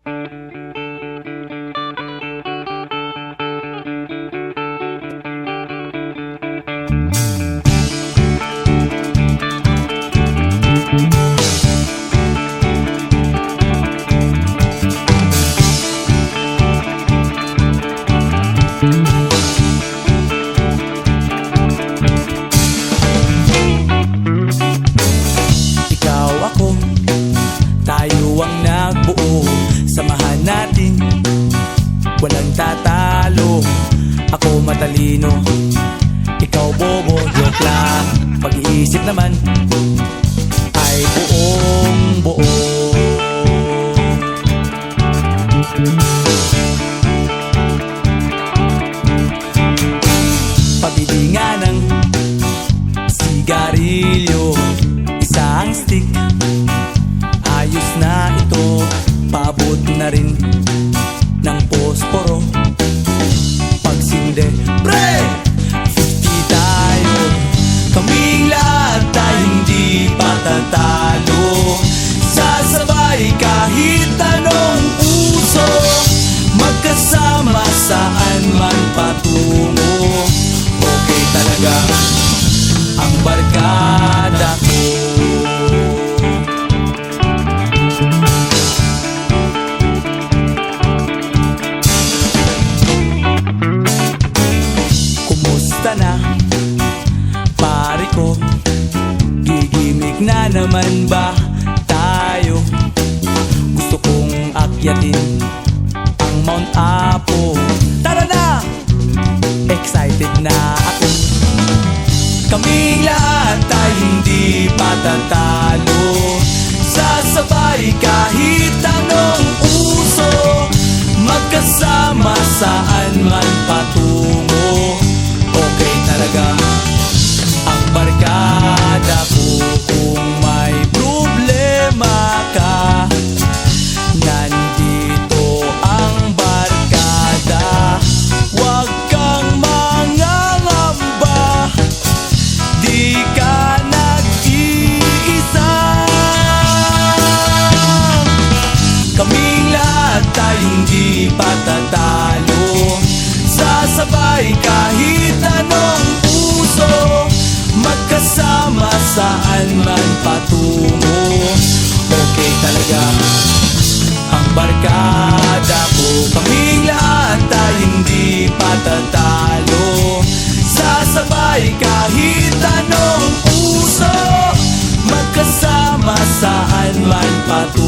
Ikaw ako, tayo ang nagbuo. Samahan natin, walang tatalo. Ako matalino, ikaw bobo. Joke lang, pag-iisip naman ay buong buo. Pabili nga ng sigarilyo, isang stick, ayos na ito. Paabot na rin ng posporo. Pagsinde, pre! 50 tayo, kaming lahat tayo hindi patatalo. Sasabay kahit anong uso, magkasama saan man patungo. Okay talaga ang barkada ko. Kumusta na, pare ko? Gigimik na naman ba tayo? Gusto kong akyatin ang Mount Apo. Tara na! Excited na ako. Kaming lahat tayo hindi patatalo. Sasabay kahit anong uso, magkasama saan man patungo. Okay talaga ang barkada ko. Kung may problema ka, nandito ang barkada. Huwag kang mangangamba, di ka nag-iisa. Kaming lahat tayo hindi patatalo. Sasabay kahit anong uso, magkasama saan man patungo. Okay talaga ang barkada ko. Kaming lahat tayo hindi patatalo. Sasabay kahit anong uso, magkasama saan man patungo.